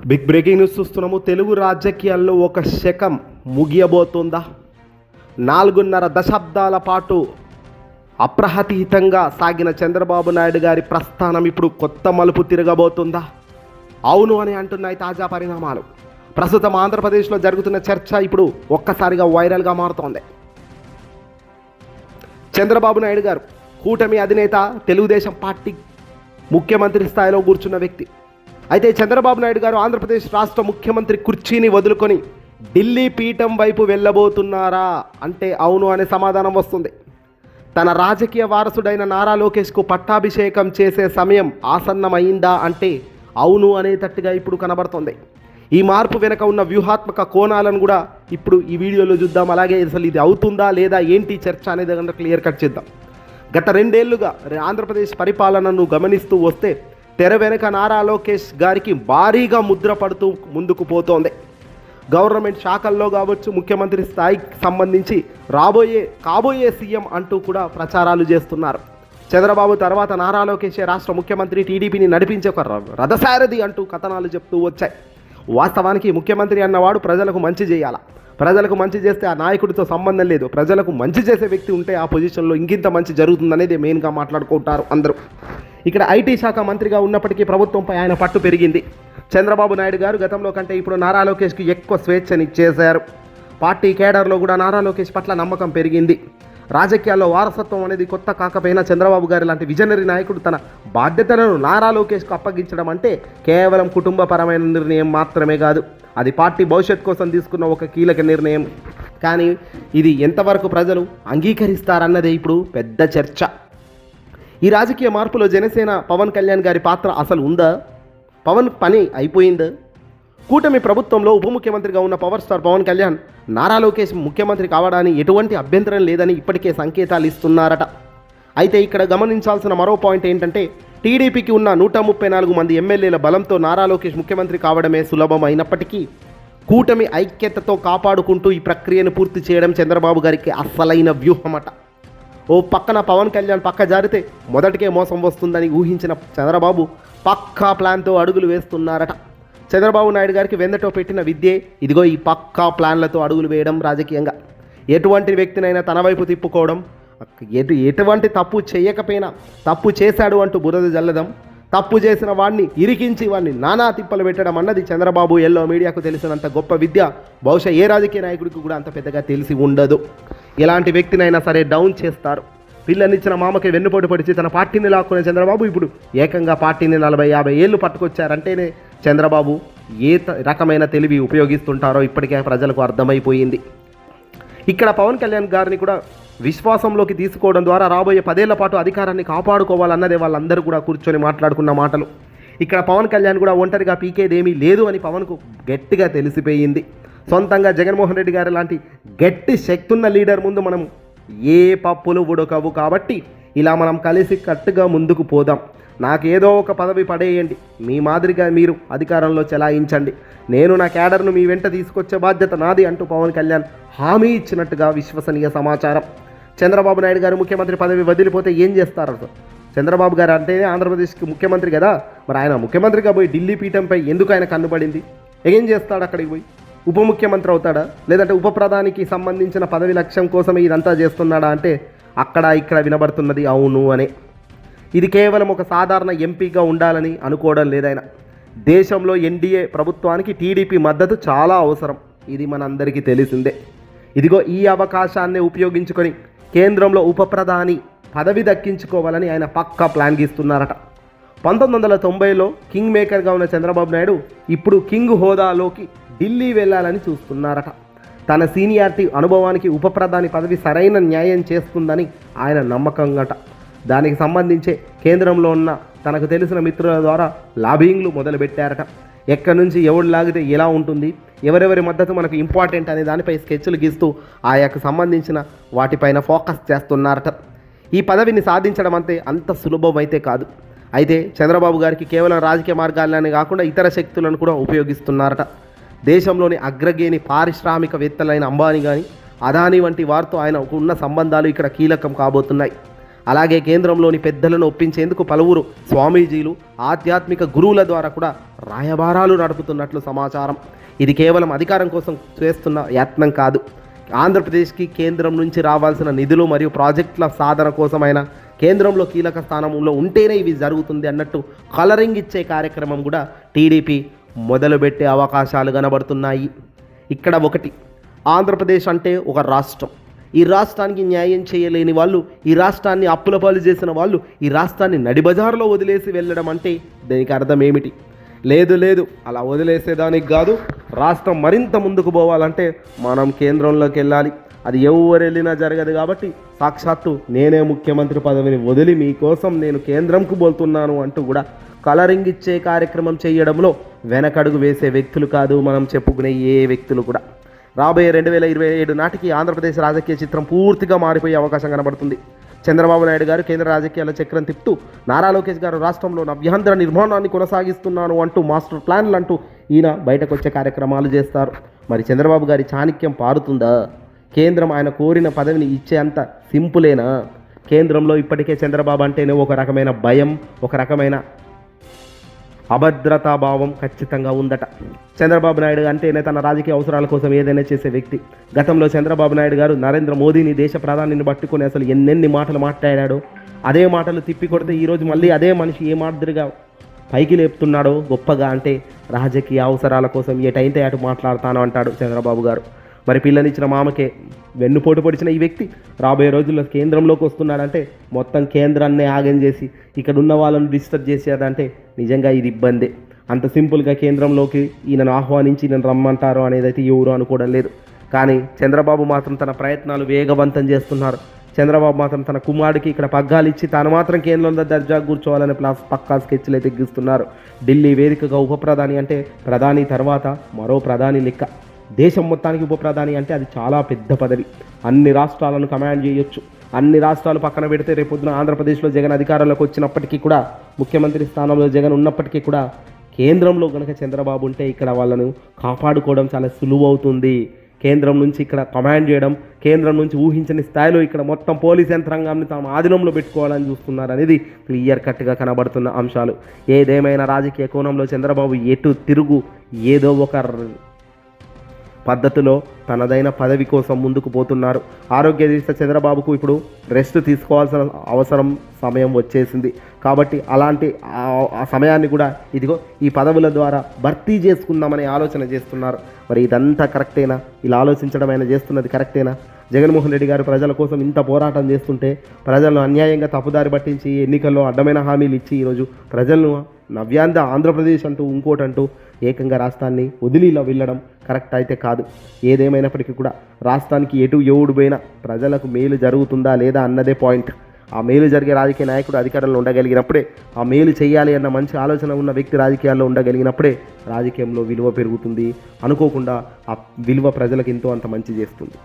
Big breaking news చూస్తున్నాము. తెలుగు రాజకీయాల్లో ఒక శకం ముగియబోతుందా? 4.5 దశాబ్దాల పాటు అప్రహతిహితంగా సాగిన చంద్రబాబు నాయుడు గారి ప్రస్థానం ఇప్పుడు కొత్త మలుపు తిరగబోతుందా? అవును అని అంటున్నాయి తాజా పరిణామాలు. ప్రస్తుతం ఆంధ్రప్రదేశ్లో జరుగుతున్న చర్చ ఇప్పుడు ఒక్కసారిగా వైరల్గా మారుతోంది. చంద్రబాబు నాయుడు గారు కూటమి అధినేత, తెలుగుదేశం పార్టీ ముఖ్యమంత్రి స్థాయిలో కూర్చున్న వ్యక్తి. అయితే చంద్రబాబు నాయుడు గారు ఆంధ్రప్రదేశ్ రాష్ట్ర ముఖ్యమంత్రి కుర్చీని వదులుకొని ఢిల్లీ పీఠం వైపు వెళ్ళబోతున్నారా అంటే అవును అనే సమాధానం వస్తుంది. తన రాజకీయ వారసుడైన నారా లోకేష్కు పట్టాభిషేకం చేసే సమయం ఆసన్నమైందా అంటే అవును అనేటట్టుగా ఇప్పుడు కనబడుతుంది. ఈ మార్పు వెనక ఉన్న వ్యూహాత్మక కోణాలను కూడా ఇప్పుడు ఈ వీడియోలో చూద్దాం. అలాగే అసలు ఇది అవుతుందా లేదా ఏంటి చర్చ అనేది కనుక క్లియర్ కట్ చేద్దాం. గత 2 ఏళ్లుగా ఆంధ్రప్రదేశ్ పరిపాలనను గమనిస్తూ వస్తే తెర వెనక నారా లోకేష్ గారికి భారీగా ముద్ర పడుతూ ముందుకు పోతోంది. గవర్నమెంట్ శాఖల్లో కావచ్చు, ముఖ్యమంత్రి స్థాయికి సంబంధించి కాబోయే సీఎం అంటూ కూడా ప్రచారాలు చేస్తున్నారు. చంద్రబాబు తర్వాత నారా లోకేష్ రాష్ట్ర ముఖ్యమంత్రి, టీడీపీని నడిపించే ఒక రథసారథి అంటూ కథనాలు చెప్తూ వచ్చాయి. వాస్తవానికి ముఖ్యమంత్రి అన్నవాడు ప్రజలకు మంచి చేయాలా, ప్రజలకు మంచి చేస్తే ఆ నాయకుడితో సంబంధం లేదు, ప్రజలకు మంచి చేసే వ్యక్తి ఉంటే ఆ పొజిషన్లో ఇంకింత మంచి జరుగుతుందనేది మెయిన్గా మాట్లాడుకుంటారు అందరూ. ఇక్కడ ఐటీ శాఖ మంత్రిగా ఉన్నప్పటికీ ప్రభుత్వంపై ఆయన పట్టు పెరిగింది. చంద్రబాబు నాయుడు గారు గతంలో కంటే ఇప్పుడు నారా లోకేష్కి ఎక్కువ స్వేచ్ఛనిచ్చేశారు. పార్టీ కేడర్లో కూడా నారా లోకేష్ పట్ల నమ్మకం పెరిగింది. రాజకీయాల్లో వారసత్వం అనేది కొత్త కాకపోయినా చంద్రబాబు గారి లాంటి విజనరీ నాయకుడు తన బాధ్యతలను నారా లోకేష్కు అప్పగించడం అంటే కేవలం కుటుంబపరమైన నిర్ణయం మాత్రమే కాదు, అది పార్టీ భవిష్యత్ కోసం తీసుకున్న ఒక కీలక నిర్ణయం. కానీ ఇది ఎంతవరకు ప్రజలు అంగీకరిస్తారన్నదే ఇప్పుడు పెద్ద చర్చ. ఈ రాజకీయ మార్పులో జనసేన పవన్ కళ్యాణ్ గారి పాత్ర అసలు ఉందా? పవన్ పని అయిపోయిందా? కూటమి ప్రభుత్వంలో ఉప ముఖ్యమంత్రిగా ఉన్న పవర్ స్టార్ పవన్ కళ్యాణ్ నారా లోకేష్ ముఖ్యమంత్రి కావడానికి ఎటువంటి అభ్యంతరం లేదని ఇప్పటికే సంకేతాలు ఇస్తున్నారట. అయితే ఇక్కడ గమనించాల్సిన మరో పాయింట్ ఏంటంటే టీడీపీకి ఉన్న 134 మంది ఎమ్మెల్యేల బలంతో నారా లోకేష్ ముఖ్యమంత్రి కావడమే సులభం అయినప్పటికీ కూటమి ఐక్యతతో కాపాడుకుంటూ ఈ ప్రక్రియను పూర్తి చేయడం చంద్రబాబు గారికి అస్సలైన వ్యూహమట. ఓ పక్కన పవన్ కళ్యాణ్ పక్క జారితే మొదటికే మోసం వస్తుందని ఊహించిన చంద్రబాబు పక్కా ప్లాన్తో అడుగులు వేస్తున్నారట. చంద్రబాబు నాయుడు గారికి వెందటో పెట్టిన విద్యే ఇదిగో ఈ పక్కా ప్లాన్లతో అడుగులు వేయడం. రాజకీయంగా ఎటువంటి వ్యక్తినైనా తన వైపు తిప్పుకోవడం, ఎటువంటి తప్పు చేయకపోయినా తప్పు చేశాడు అంటూ బురద జల్లడం, తప్పు చేసిన వాడిని ఇరికించి వాడిని నానా తిప్పలు పెట్టడం అన్నది చంద్రబాబు ఎల్లో మీడియాకు తెలిసినంత గొప్ప విద్య బహుశా ఏ రాజకీయ నాయకుడికి కూడా అంత పెద్దగా తెలిసి ఉండదు. ఎలాంటి వ్యక్తినైనా సరే డౌన్ చేస్తారు. పిల్లనిచ్చిన మామకి వెన్నుపోటు పడిచి తన పార్టీని లాక్కునే చంద్రబాబు ఇప్పుడు ఏకంగా పార్టీని 40-50 ఏళ్ళు పట్టుకొచ్చారంటేనే చంద్రబాబు ఏ రకమైన తెలివి ఉపయోగిస్తుంటారో ఇప్పటికే ప్రజలకు అర్థమైపోయింది. ఇక్కడ పవన్ కళ్యాణ్ గారిని కూడా విశ్వాసంలోకి తీసుకోవడం ద్వారా రాబోయే 10 ఏళ్ల పాటు అధికారాన్ని కాపాడుకోవాలన్నదే వాళ్ళందరూ కూడా కూర్చొని మాట్లాడుకున్న మాటలు. ఇక్కడ పవన్ కళ్యాణ్ కూడా ఒంటరిగా పీకేదేమీ లేదు అని పవన్కు గట్టిగా తెలిసిపోయింది. సొంతంగా జగన్మోహన్ రెడ్డి గారి లాంటి గట్టి శక్తున్న లీడర్ ముందు మనం ఏ పప్పులు ఉడకవు. కాబట్టి ఇలా మనం కలిసి కట్టుగా ముందుకు పోదాం. నాకేదో ఒక పదవి పడేయండి, మీ మాదిరిగా మీరు అధికారంలో చెలాయించండి, నేను నా క్యాడర్ను మీ వెంట తీసుకొచ్చే బాధ్యత నాది అంటూ పవన్ కళ్యాణ్ హామీ ఇచ్చినట్టుగా విశ్వసనీయ సమాచారం. చంద్రబాబు నాయుడు గారు ముఖ్యమంత్రి పదవి వదిలిపోతే ఏం చేస్తారు? చంద్రబాబు గారు అంటేనే ఆంధ్రప్రదేశ్కి ముఖ్యమంత్రి కదా, మరి ఆయన ముఖ్యమంత్రిగా పోయి ఢిల్లీ పీఠంపై ఎందుకు ఆయన కన్నుపడింది? ఏం చేస్తాడు అక్కడికి పోయి? ఉప ముఖ్యమంత్రి అవుతాడా? లేదంటే ఉప ప్రధానికి సంబంధించిన పదవి లక్ష్యం కోసమే ఇదంతా చేస్తున్నాడా అంటే అక్కడ ఇక్కడ వినబడుతున్నది అవును అనే. ఇది కేవలం ఒక సాధారణ ఎంపీగా ఉండాలని అనుకోవడం లేదైనా. దేశంలో ఎన్డీఏ ప్రభుత్వానికి టీడీపీ మద్దతు చాలా అవసరం, ఇది మనందరికీ తెలిసిందే. ఇదిగో ఈ అవకాశాన్ని ఉపయోగించుకొని కేంద్రంలో ఉప ప్రధాని పదవి దక్కించుకోవాలని ఆయన పక్కా ప్లాన్ గీస్తున్నారట. 1990లో కింగ్ మేకర్గా ఉన్న చంద్రబాబు నాయుడు ఇప్పుడు కింగ్ హోదాలోకి ఢిల్లీ వెళ్ళాలని చూస్తున్నారట. తన సీనియారిటీ అనుభవానికి ఉప ప్రధాని పదవి సరైన న్యాయం చేస్తుందని ఆయన నమ్మకంగట. దానికి సంబంధించే కేంద్రంలో ఉన్న తనకు తెలిసిన మిత్రుల ద్వారా లాబింగ్లు మొదలుపెట్టారట. ఎక్కడి నుంచి ఎవడు లాగితే ఎలా ఉంటుంది, ఎవరెవరి మద్దతు మనకు ఇంపార్టెంట్ అనే దానిపై స్కెచ్లు గీస్తూ ఆయనకు సంబంధించిన వాటిపైన ఫోకస్ చేస్తున్నారట. ఈ పదవిని సాధించడం అంత సులభమైతే కాదు. అయితే చంద్రబాబు గారికి కేవలం రాజకీయ మార్గాలనే కాకుండా ఇతర శక్తులను కూడా ఉపయోగిస్తున్నారట. దేశంలోని అగ్రగేణి పారిశ్రామికవేత్తలైన అంబానీ కానీ, అదానీ వంటి వారితో ఆయనకు ఉన్న సంబంధాలు ఇక్కడ కీలకం కాబోతున్నాయి. అలాగే కేంద్రంలోని పెద్దలను ఒప్పించేందుకు పలువురు స్వామీజీలు ఆధ్యాత్మిక గురువుల ద్వారా కూడా రాయబారాలు నడుపుతున్నట్లు సమాచారం. ఇది కేవలం అధికారం కోసం చేస్తున్న యత్నం కాదు. ఆంధ్రప్రదేశ్కి కేంద్రం నుంచి రావాల్సిన నిధులు మరియు ప్రాజెక్టుల సాధన కోసమైన కేంద్రంలో కీలక స్థానంలో ఉంటేనే ఇవి జరుగుతుంది అన్నట్టు కలరింగ్ ఇచ్చే కార్యక్రమం కూడా టీడీపీ మొదలుపెట్టే అవకాశాలు కనబడుతున్నాయి. ఇక్కడ ఒకటి, ఆంధ్రప్రదేశ్ అంటే ఒక రాష్ట్రం. ఈ రాష్ట్రానికి న్యాయం చేయలేని వాళ్ళు, ఈ రాష్ట్రాన్ని అప్పుల పాలు చేసిన వాళ్ళు ఈ రాష్ట్రాన్ని నడిబజారులో వదిలేసి వెళ్ళడం అంటే దీనికి అర్థం ఏమిటి? లేదు, అలా వదిలేసేదానికి కాదు. రాష్ట్రం మరింత ముందుకు పోవాలంటే మనం కేంద్రంలోకి వెళ్ళాలి. అది ఎవరు వెళ్ళినా జరగదు. కాబట్టి సాక్షాత్తు నేనే ముఖ్యమంత్రి పదవిని వదిలి మీకోసం నేను కేంద్రంకు పోతున్నాను అంటూ కూడా కలరింగ్ ఇచ్చే కార్యక్రమం చేయడంలో వెనకడుగు వేసే వ్యక్తులు కాదు మనం చెప్పుకునే ఏ వ్యక్తులు కూడా. రాబోయే 2027 నాటికి ఆంధ్రప్రదేశ్ రాజకీయ చిత్రం పూర్తిగా మారిపోయే అవకాశం కనబడుతుంది. చంద్రబాబు నాయుడు గారు కేంద్ర రాజకీయాల చక్రం తిప్పుతూ నారా లోకేష్ గారు రాష్ట్రంలో నవ్యాంధ్ర నిర్మాణాన్ని కొనసాగిస్తున్నాను అంటూ మాస్టర్ ప్లాన్లు అంటూ ఈయన బయటకు వచ్చే కార్యక్రమాలు చేస్తారు. మరి చంద్రబాబు గారి చాణక్యం పారుతుందా? కేంద్రం ఆయన కోరిన పదవిని ఇచ్చే అంత సింపులేనా? కేంద్రంలో ఇప్పటికే చంద్రబాబు అంటేనే ఒక రకమైన భయం, ఒక రకమైన అభద్రతా భావం ఖచ్చితంగా ఉందట. చంద్రబాబు నాయుడు అంటేనే తన రాజకీయ అవసరాల కోసం ఏదైనా చేసే వ్యక్తి. గతంలో చంద్రబాబు నాయుడు గారు నరేంద్ర మోదీని దేశ ప్రధానిని పట్టుకొని అసలు ఎన్నెన్ని మాటలు మాట్లాడాడో, అదే మాటలు తిప్పి కొడితే ఈరోజు మళ్ళీ అదే మనిషి ఏ మాదిరిగా పైకి లేపుతున్నాడో గొప్పగా. అంటే రాజకీయ అవసరాల కోసం ఎటైతే అటు మాట్లాడతానో అంటాడు చంద్రబాబు గారు. మరి పిల్లనిచ్చిన మామకే వెన్నుపోటు పొడిచిన ఈ వ్యక్తి రాబోయే రోజుల్లో కేంద్రంలోకి వస్తున్నాడంటే మొత్తం కేంద్రాన్నే ఆగం చేసి ఇక్కడ ఉన్న వాళ్ళని డిస్టర్బ్ చేసేదంటే నిజంగా ఇది ఇబ్బందే. అంత సింపుల్గా కేంద్రంలోకి ఈయనను ఆహ్వానించి ఈయనను రమ్మంటారు అనేది అయితే ఎవరు అనుకోవడం లేదు. కానీ చంద్రబాబు మాత్రం తన ప్రయత్నాలు వేగవంతం చేస్తున్నారు. చంద్రబాబు మాత్రం తన కుమారుడికి ఇక్కడ పగ్గాలు ఇచ్చి తాను మాత్రం కేంద్రంలో దర్జా కూర్చోవాలని పక్కా స్కెచ్లు అయితే ఎగ్గిస్తున్నారు. ఢిల్లీ వేదికగా ఉప ప్రధాని అంటే ప్రధాని తర్వాత మరో ప్రధాని లెక్క. దేశం మొత్తానికి ఉప ప్రధాని అంటే అది చాలా పెద్ద పదవి. అన్ని రాష్ట్రాలను కమాండ్ చేయొచ్చు. అన్ని రాష్ట్రాలు పక్కన పెడితే రేపొద్దున ఆంధ్రప్రదేశ్లో జగన్ అధికారంలోకి వచ్చినప్పటికీ కూడా, ముఖ్యమంత్రి స్థానంలో జగన్ ఉన్నప్పటికీ కూడా కేంద్రంలో కనుక చంద్రబాబు ఉంటే ఇక్కడ వాళ్ళను కాపాడుకోవడం చాలా సులువు అవుతుంది. కేంద్రం నుంచి ఇక్కడ కమాండ్ చేయడం, కేంద్రం నుంచి ఊహించని స్థాయిలో ఇక్కడ మొత్తం పోలీస్ యంత్రాంగాన్ని తమ ఆధీనంలో పెట్టుకోవాలని చూస్తున్నారు అనేది క్లియర్ కట్గా కనబడుతున్న అంశాలు. ఏదేమైనా రాజకీయ కోణంలో చంద్రబాబు ఎటు తిరుగు ఏదో ఒక పద్ధతిలో తనదైన పదవి కోసం ముందుకు పోతున్నారు. ఆరోగ్య రీత్యా చంద్రబాబుకు ఇప్పుడు రెస్ట్ తీసుకోవాల్సిన సమయం వచ్చేసింది. కాబట్టి అలాంటి ఆ సమయాన్ని కూడా ఇదిగో ఈ పదవుల ద్వారా భర్తీ చేసుకుందామనే ఆలోచన చేస్తున్నారు. మరి ఇదంతా కరెక్టేనా? ఇలా ఆలోచించడం ఆయన చేస్తున్నది కరెక్టేనా? జగన్మోహన్ రెడ్డి గారు ప్రజల కోసం ఇంత పోరాటం చేస్తుంటే ప్రజలను అన్యాయంగా తప్పుదారి పట్టించి ఎన్నికల్లో అడ్డమైన హామీలు ఇచ్చి ఈరోజు ప్రజలను నవ్యాంధ్ర ఆంధ్రప్రదేశ్ అంటూ ఇంకోటంటూ ఏకంగా రాష్ట్రాన్ని వదిలి ఇలా వెళ్ళడం కరెక్ట్ అయితే కాదు. ఏదేమైనప్పటికీ కూడా రాష్ట్రానికి ఎటు ఎవడు పోయినా ప్రజలకు మేలు జరుగుతుందా లేదా అన్నదే పాయింట్. ఆ మేలు జరిగే రాజకీయ నాయకుడు అధికారంలో ఉండగలిగినప్పుడే, ఆ మేలు చేయాలి అన్న మంచి ఆలోచన ఉన్న వ్యక్తి రాజకీయాల్లో ఉండగలిగినప్పుడే రాజకీయంలో విలువ పెరుగుతుంది. అనుకోకుండా ఆ విలువ ప్రజలకు ఎంతో అంత మంచి చేస్తుంది.